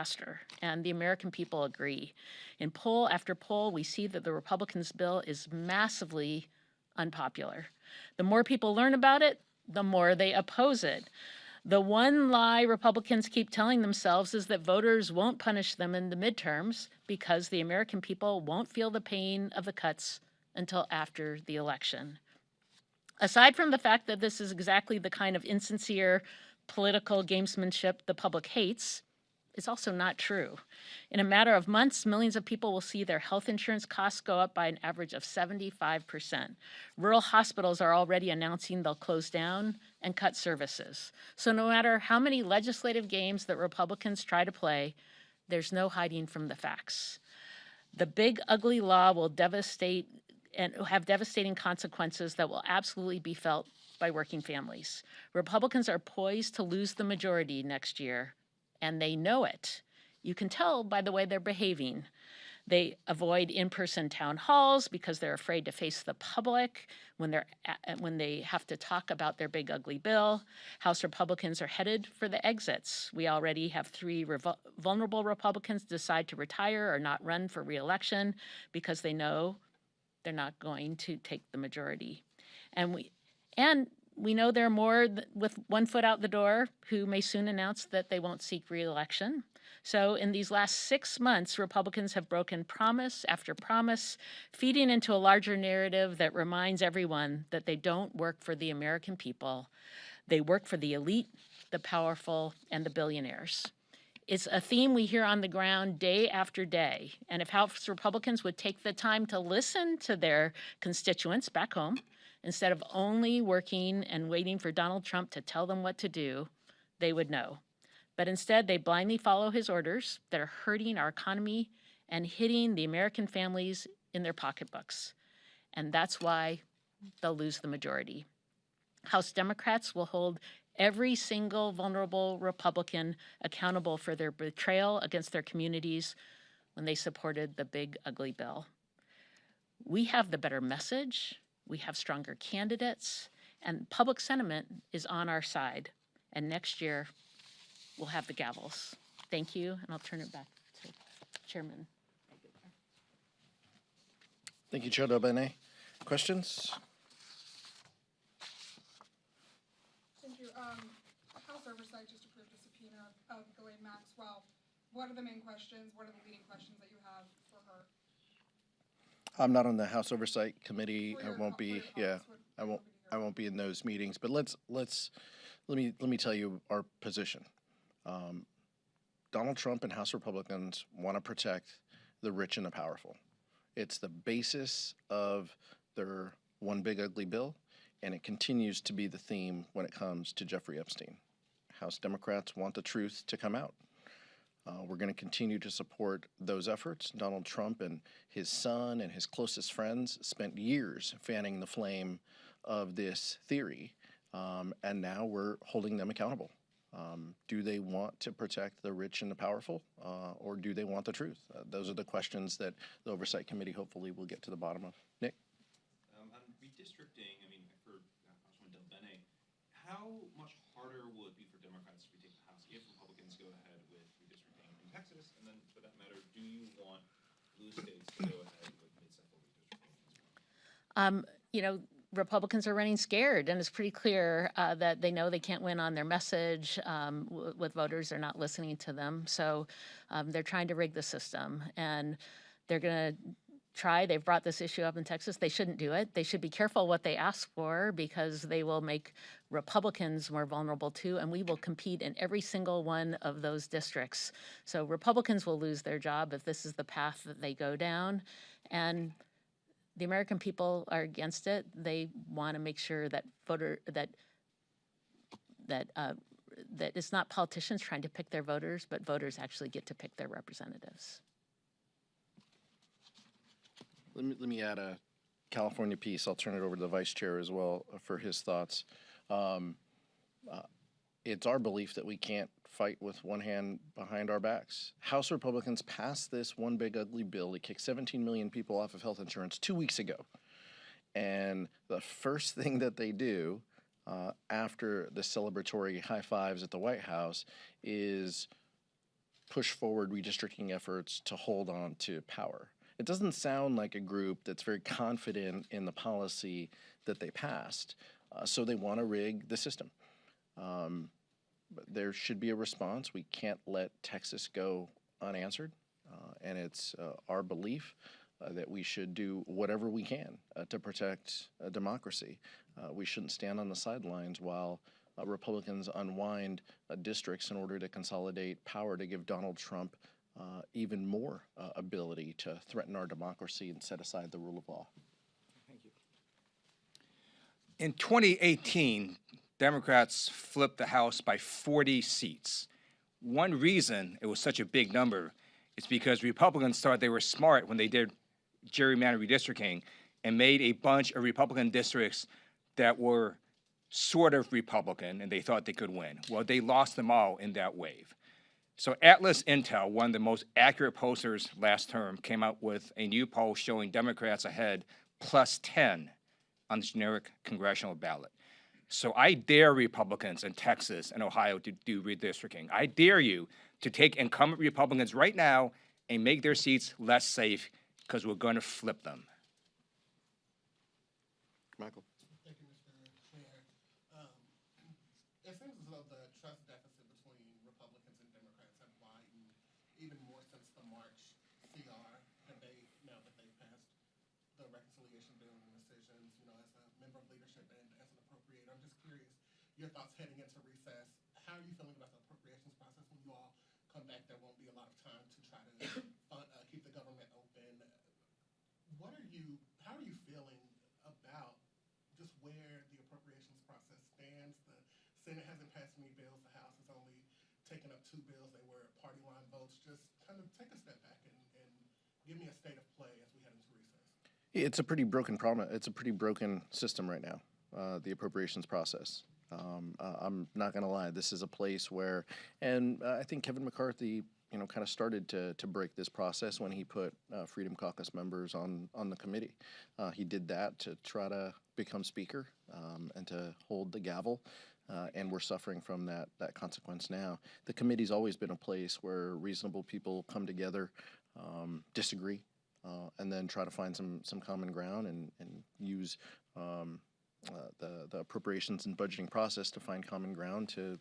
disaster, and the American people agree. In poll after poll, we see that the Republicans' bill is massively unpopular. The more people learn about it, the more they oppose it. The one lie Republicans keep telling themselves is that voters won't punish them in the midterms because the American people won't feel the pain of the cuts until after the election. Aside from the fact that this is exactly the kind of insincere political gamesmanship the public hates, it's also not true. In a matter of months, millions of people will see their health insurance costs go up by an average of 75%. Rural hospitals are already announcing they'll close down and cut services. So no matter how many legislative games that Republicans try to play, there's no hiding from the facts. The big ugly law will devastate and have devastating consequences that will absolutely be felt by working families. Republicans are poised to lose the majority next year, and they know it. You can tell by the way they're behaving. They avoid in-person town halls because they're afraid to face the public when they have to talk about their big ugly bill. House Republicans are headed for the exits. We already have 3 vulnerable Republicans decide to retire or not run for re-election because they know they're not going to take the majority. And we know there are more with one foot out the door who may soon announce that they won't seek re-election. So in these last 6 months, Republicans have broken promise after promise, feeding into a larger narrative that reminds everyone that they don't work for the American people. They work for the elite, the powerful, and the billionaires. It's a theme we hear on the ground day after day. And if House Republicans would take the time to listen to their constituents back home, instead of only working and waiting for Donald Trump to tell them what to do, they would know. But instead, they blindly follow his orders that are hurting our economy and hitting the American families in their pocketbooks. And that's why they'll lose the majority. House Democrats will hold every single vulnerable Republican accountable for their betrayal against their communities when they supported the big ugly bill. We have the better message, we have stronger candidates, and public sentiment is on our side. And next year, we'll have the gavels. Thank you, and I'll turn it back to Chairman Aguilar. Thank you, Chair Del Bene. Questions? Thank you. House Oversight just approved a subpoena of Ghislaine Maxwell. What are the main questions? What are the leading questions that you have for her? I'm not on the House Oversight Committee. I won't be. Yeah, I won't be in those meetings. But let me tell you our position. Donald Trump and House Republicans want to protect the rich and the powerful. It's the basis of their one big ugly bill, and it continues to be the theme when it comes to Jeffrey Epstein. House Democrats want the truth to come out. We're going to continue to support those efforts. Donald Trump and his son and his closest friends spent years fanning the flame of this theory, and now we're holding them accountable. Do they want to protect the rich and the powerful, or do they want the truth? Those are the questions that the Oversight Committee hopefully will get to the bottom of. Nick? On redistricting, I mean, for Councilman Del Bene, how much harder will it be for Democrats to retake the House if Republicans go ahead with redistricting in Texas? And then, for that matter, do you want blue states to go ahead with mid-cycle redistricting? You know, Republicans are running scared, and it's pretty clear that they know they can't win on their message with voters. They're not listening to them. So they're trying to rig the system, and they're going to try. They've brought this issue up in Texas. They shouldn't do it. They should be careful what they ask for, because they will make Republicans more vulnerable too, and we will compete in every single one of those districts. So Republicans will lose their job if this is the path that they go down. And the American people are against it. They want to make sure that that it's not politicians trying to pick their voters, but voters actually get to pick their representatives. Let me add a California piece. I'll turn it over to the Vice Chair as well for his thoughts. It's our belief that we can't fight with one hand behind our backs. House Republicans passed this one big ugly bill to kick 17 million people off of health insurance 2 weeks ago. And the first thing that they do after the celebratory high fives at the White House is push forward redistricting efforts to hold on to power. It doesn't sound like a group that's very confident in the policy that they passed, so they want to rig the system. But there should be a response. We can't let Texas go unanswered, and it's our belief that we should do whatever we can to protect democracy. We shouldn't stand on the sidelines while Republicans unwind districts in order to consolidate power to give Donald Trump even more ability to threaten our democracy and set aside the rule of law. Thank you. In 2018, Democrats flipped the House by 40 seats. One reason it was such a big number is because Republicans thought they were smart when they did gerrymandered redistricting and made a bunch of Republican districts that were sort of Republican, and they thought they could win. Well, they lost them all in that wave. So Atlas Intel, one of the most accurate pollsters last term, came out with a new poll showing Democrats ahead +10 on the generic congressional ballot. So I dare Republicans in Texas and Ohio to do redistricting. I dare you to take incumbent Republicans right now and make their seats less safe, because we're going to flip them. Michael. Thank you, Mr. Chair. It seems as though the trust deficit between Republicans and Democrats have widened even more since the March CR debate, now that they've passed the reconciliation bill and decisions, you know, as a member of leadership and as an appropriator. I'm just curious, your thoughts heading into recess. How are you feeling about the appropriations process when you all come back? There won't be a lot of time to try to keep the government open. How are you feeling about just where the appropriations process stands? The Senate hasn't passed any bills. The House has only taken up 2 bills. They were party line votes. Just kind of take a step back and give me a state of play as we head into recess. It's a pretty broken problem. It's a pretty broken system right now, the appropriations process. I'm not going to lie. This is a place where, and I think Kevin McCarthy, you know, kind of started to break this process when he put Freedom Caucus members on the committee. He did that to try to become speaker and to hold the gavel, and we're suffering from that consequence now. The committee's always been a place where reasonable people come together, disagree, and then try to find some common ground and use the appropriations and budgeting process to find common ground to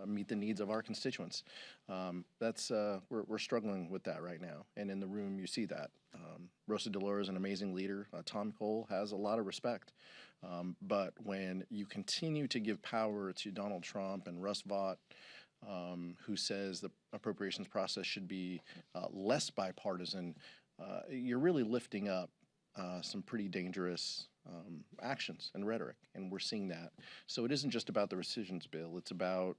meet the needs of our constituents. We're struggling with that right now, and in the room you see that. Rosa DeLauro is an amazing leader. Tom Cole has a lot of respect, but when you continue to give power to Donald Trump and Russ Vought, who says the appropriations process should be less bipartisan, you're really lifting up some pretty dangerous actions and rhetoric, and we're seeing that. So it isn't just about the rescissions bill, it's about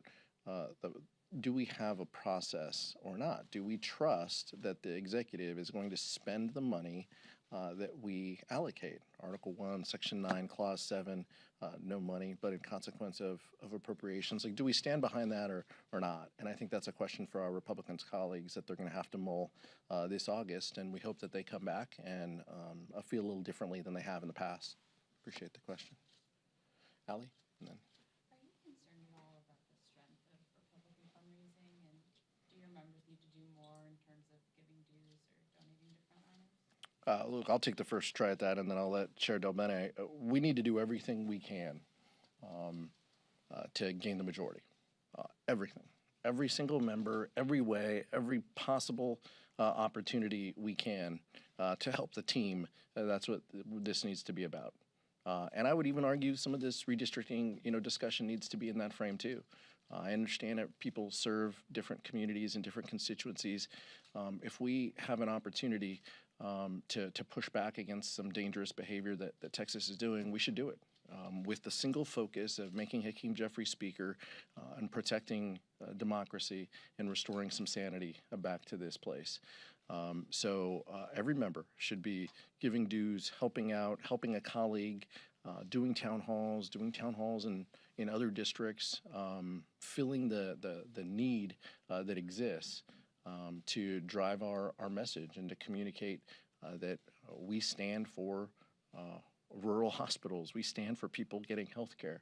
do we have a process or not? Do we trust that the executive is going to spend the money that we allocate? Article 1, Section 9, Clause 7, no money, but in consequence of appropriations. Like, do we stand behind that or not? And I think that's a question for our Republicans colleagues that they're going to have to mull this August, and we hope that they come back and feel a little differently than they have in the past. Appreciate the question. Allie? And then. Are you concerned at all about the strength of Republican fundraising, and do your members need to do more in terms of giving dues or donating different items? Look, I'll take the first try at that, and then I'll let Chair Del Bene. We need to do everything we can to gain the majority. Everything. Every single member, every way, every possible opportunity we can to help the team. That's what this needs to be about. And I would even argue some of this redistricting, discussion needs to be in that frame too. I understand that people serve different communities and different constituencies. If we have an opportunity to push back against some dangerous behavior that Texas is doing, we should do it with the single focus of making Hakeem Jeffrey speaker and protecting democracy and restoring some sanity back to this place. So every member should be giving dues, helping out, helping a colleague, doing town halls in other districts, filling the need that exists to drive our message and to communicate that we stand for rural hospitals. We stand for people getting health care.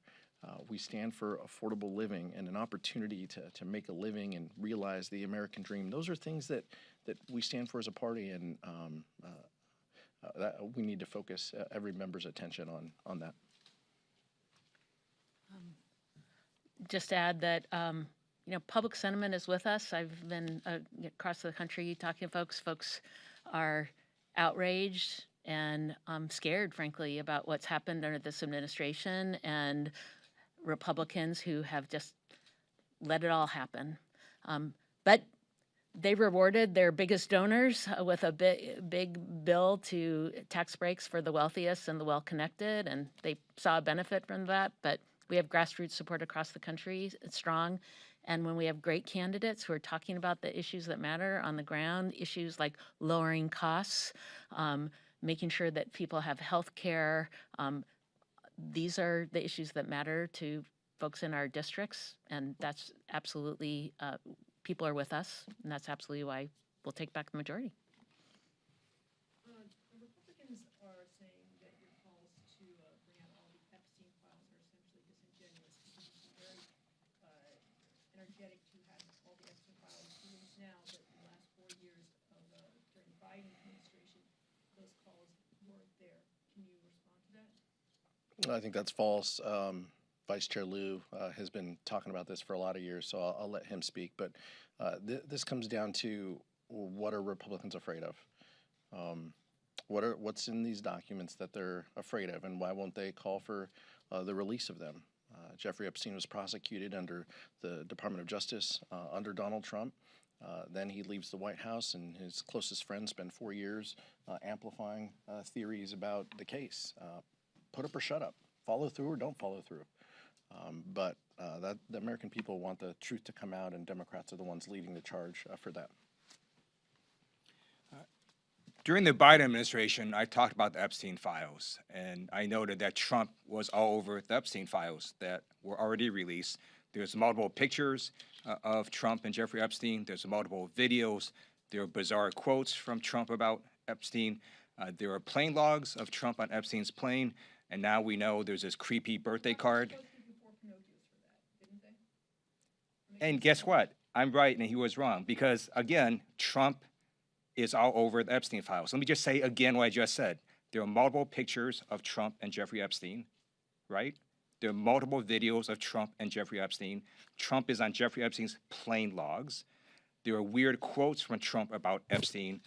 We stand for affordable living and an opportunity to make a living and realize the American dream. Those are things that we stand for as a party, and that we need to focus every member's attention on that. Just add that public sentiment is with us. I've been across the country talking to folks. Folks are outraged and scared, frankly, about what's happened under this administration, and Republicans who have just let it all happen. But they rewarded their biggest donors with a big bill to tax breaks for the wealthiest and the well-connected, and they saw a benefit from that. But we have grassroots support across the country. It's strong. And when we have great candidates who are talking about the issues that matter on the ground, issues like lowering costs, making sure that people have health care, these are the issues that matter to folks in our districts, and that's absolutely, people are with us, and that's absolutely why we'll take back the majority. The Republicans are saying that your calls to bring out all the Epstein files are essentially disingenuous because it's very energetic to have all the Epstein files released now, but in the last 4 years of during the Biden administration, those calls weren't there. Can you respond to that? I think that's false. Vice Chair Lieu has been talking about this for a lot of years, so I'll let him speak. But this comes down to, what are Republicans afraid of? What's in these documents that they're afraid of, and why won't they call for the release of them? Jeffrey Epstein was prosecuted under the Department of Justice under Donald Trump. Then he leaves the White House, and his closest friends spend 4 years amplifying theories about the case. Put up or shut up. Follow through or don't follow through. But the American people want the truth to come out, and Democrats are the ones leading the charge for that. During the Biden administration, I talked about the Epstein files, and I noted that Trump was all over the Epstein files that were already released. There's multiple pictures of Trump and Jeffrey Epstein. There's multiple videos. There are bizarre quotes from Trump about Epstein. There are plane logs of Trump on Epstein's plane, and now we know there's this creepy birthday card. And guess what? I'm right and he was wrong, because, again, Trump is all over the Epstein files. Let me just say again what I just said. There are multiple pictures of Trump and Jeffrey Epstein, right? There are multiple videos of Trump and Jeffrey Epstein. Trump is on Jeffrey Epstein's plane logs. There are weird quotes from Trump about Epstein.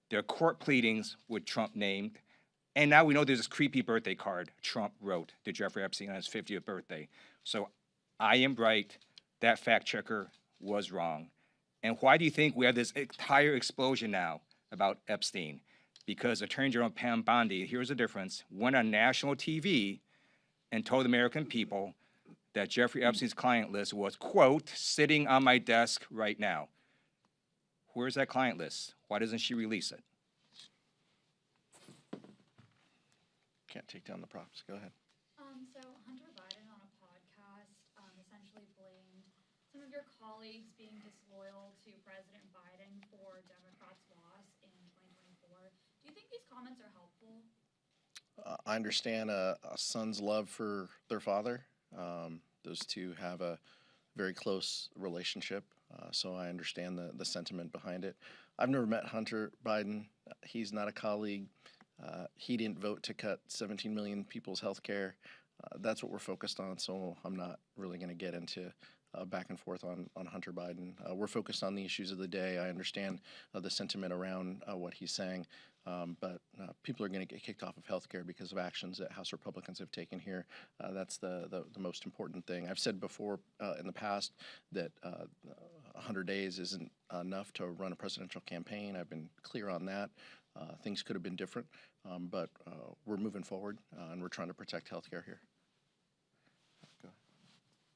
There are court pleadings with Trump named. And now we know there's this creepy birthday card Trump wrote to Jeffrey Epstein on his 50th birthday. So I am right. That fact checker was wrong. And why do you think we have this entire explosion now about Epstein? Because Attorney General Pam Bondi, here's the difference, went on national TV and told the American people that Jeffrey Epstein's client list was, quote, sitting on my desk right now. Where's that client list? Why doesn't she release it? Can't take down the props. Go ahead. So Hunter Biden on a podcast essentially blamed some of your colleagues being disloyal to President Biden for Democrats' loss in 2024. Do you think these comments are helpful? I understand a son's love for their father. Those two have a very close relationship, so I understand the sentiment behind it. I've never met Hunter Biden. He's not a colleague. He didn't vote to cut 17 million people's health care. That's what we're focused on, so I'm not really going to get into back and forth on Hunter Biden. We're focused on the issues of the day. I understand the sentiment around what he's saying, but people are going to get kicked off of health care because of actions that House Republicans have taken here. That's the most important thing. I've said before in the past that 100 days isn't enough to run a presidential campaign. I've been clear on that. Things could have been different, but we're moving forward, and we're trying to protect health care here. Go ahead.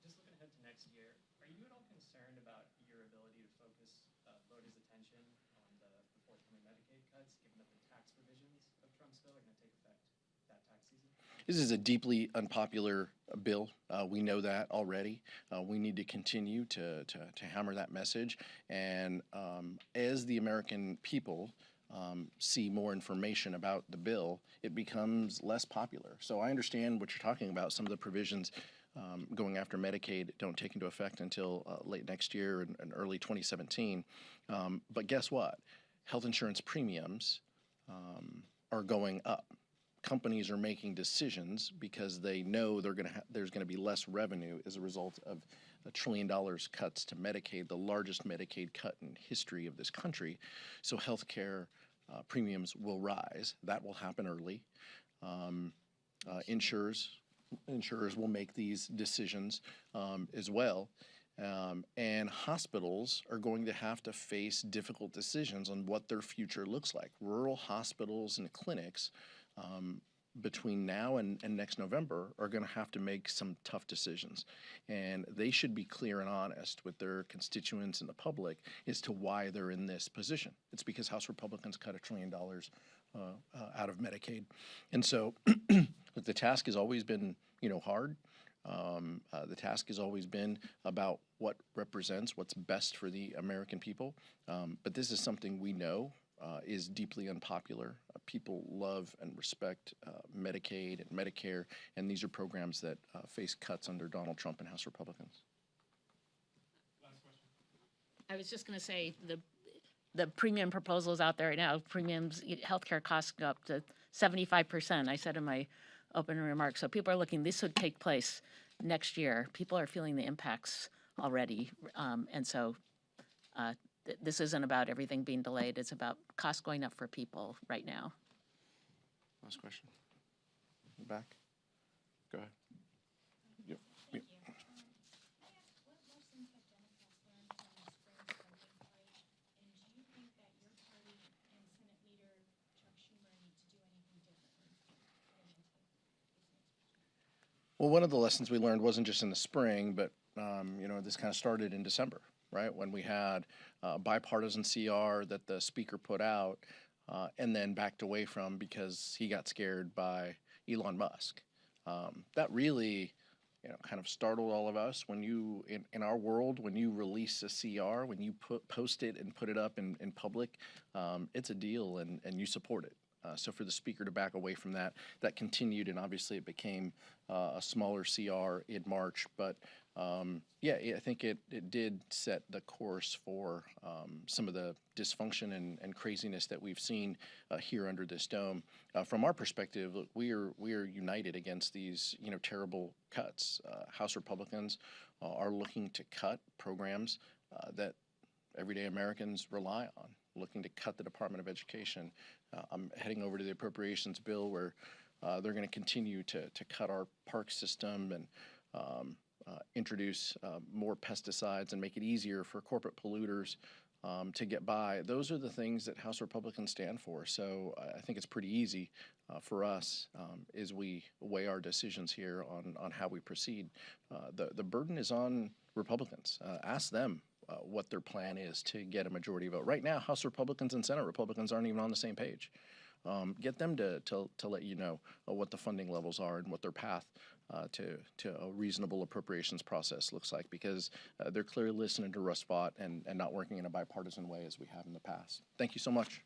Just looking ahead to next year, are you at all concerned about your ability to focus voters' attention on the forthcoming Medicaid cuts, given that the tax provisions of Trump's bill are going to take effect that tax season? This is a deeply unpopular bill. We know that already. We need to continue to hammer that message. And as the American people see more information about the bill, it becomes less popular. So I understand what you're talking about, some of the provisions going after Medicaid don't take into effect until late next year and early 2017. But guess what? Health insurance premiums are going up. Companies are making decisions because they know there's going to be less revenue as a result of $1 trillion cuts to Medicaid, the largest Medicaid cut in history of this country. So healthcare premiums will rise. That will happen early. Insurers will make these decisions as well. And hospitals are going to have to face difficult decisions on what their future looks like. Rural hospitals and clinics between now and next November are going to have to make some tough decisions. And they should be clear and honest with their constituents and the public as to why they're in this position. It's because House Republicans cut $1 trillion out of Medicaid. And so the task has always been, hard. The task has always been about what represents what's best for the American people. But this is something we know is deeply unpopular. People love and respect Medicaid and Medicare, and these are programs that face cuts under Donald Trump and House Republicans. Last question. I was just going to say the premium proposals out there right now, healthcare costs go up to 75%. I said in my opening remarks. So people are looking, this would take place next year. People are feeling the impacts already. And so this isn't about everything being delayed. It's about costs going up for people right now. Last question. Back. Go ahead. Yep. Thank you. May I ask, what lessons have Democrats learned from the spring spending fight? And do you think that your party and Senate Leader Chuck Schumer need to do anything differently heading into this next year? Well, one of the lessons we learned wasn't just in the spring, but this kind of started in December, right? When we had a bipartisan CR that the speaker put out and then backed away from because he got scared by Elon Musk. That really, kind of startled all of us. When you, in our world, when you release a CR, when you post it and put it up in public, it's a deal and you support it. So for the speaker to back away from that continued, and obviously it became a smaller CR in March. But I think it did set the course for some of the dysfunction and craziness that we've seen here under this dome. From our perspective, look, we are united against these terrible cuts. House Republicans are looking to cut programs that everyday Americans rely on, looking to cut the Department of Education. I'm heading over to the appropriations bill where they're going to continue to cut our park system and introduce more pesticides and make it easier for corporate polluters to get by. Those are the things that House Republicans stand for. So I think it's pretty easy for us as we weigh our decisions here on how we proceed. The burden is on Republicans. Ask them what their plan is to get a majority vote. Right now, House Republicans and Senate Republicans aren't even on the same page. Get them to let you know what the funding levels are and what their path to a reasonable appropriations process looks like, because they're clearly listening to Russ Vought and not working in a bipartisan way as we have in the past. Thank you so much.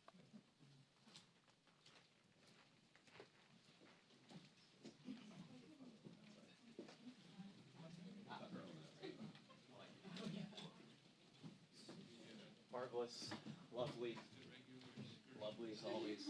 Marvelous, lovely, lovely as always.